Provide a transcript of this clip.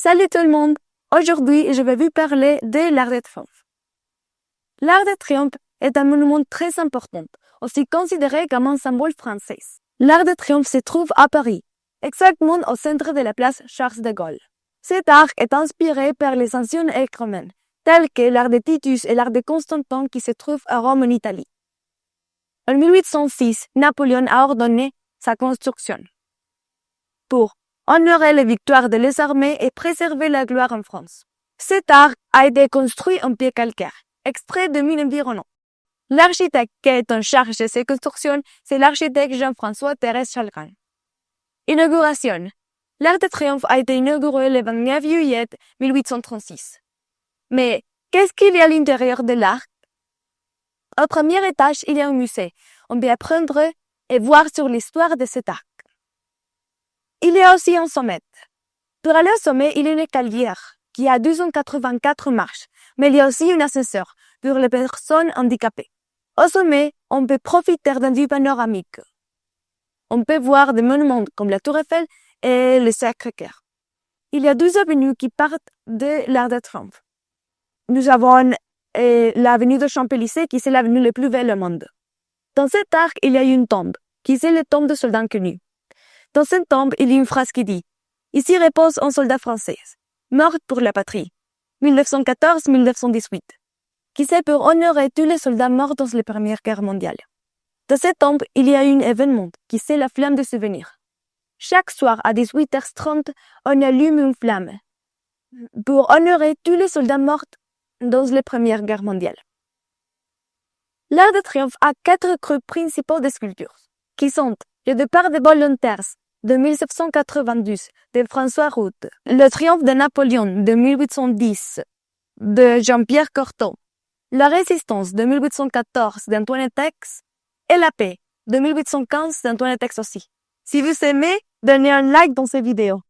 Salut tout le monde! Aujourd'hui, je vais vous parler de l'Arc de Triomphe. L'Arc de Triomphe est un monument très important, aussi considéré comme un symbole français. L'Arc de Triomphe se trouve à Paris, exactement au centre de la place Charles de Gaulle. Cet arc est inspiré par les anciennes arcs romaines, tels que l'Arc de Titus et l'Arc de Constantin qui se trouvent à Rome en Italie. En 1806, Napoléon a ordonné sa construction pour honorer les victoires de les armées et préserver la gloire en France. Cet arc a été construit en pierre calcaire, extrait de mines environnantes. L'architecte qui est en charge de ces constructions, c'est l'architecte Jean-François Thérèse Chalgrin. Inauguration. L'Arc de Triomphe a été inauguré le 29 juillet 1836. Mais qu'est-ce qu'il y a à l'intérieur de l'arc? Au premier étage, il y a un musée. On peut apprendre et voir sur l'histoire de cet arc. Il y a aussi un sommet. Pour aller au sommet, il y a une escalière qui a 284 marches, mais il y a aussi un ascenseur pour les personnes handicapées. Au sommet, on peut profiter d'un vue panoramique. On peut voir des monuments comme la Tour Eiffel et le Sacré-Cœur. Il y a 12 avenues qui partent de l'Arc de Triomphe. Nous avons l'avenue de Champs-Élysées qui est l'avenue la plus belle au monde. Dans cet arc, il y a une tombe qui est la tombe de soldats inconnus. Dans cette tombe, il y a une phrase qui dit « Ici repose un soldat français, mort pour la patrie, 1914-1918 », qui c'est pour honorer tous les soldats morts dans la Première Guerre mondiale. Dans cette tombe, il y a un événement qui c'est la flamme de souvenir. Chaque soir à 18h30, on allume une flamme pour honorer tous les soldats morts dans la Première Guerre mondiale. L'Arc de Triomphe a 4 groupes principaux de sculptures, qui sont le départ des volontaires de 1792 de François Rout, le triomphe de Napoléon de 1810 de Jean-Pierre Cortot, la résistance de 1814 d'Antoine Tex et la paix de 1815 d'Antoine Tex aussi. Si vous aimez, donnez un like dans cette vidéo.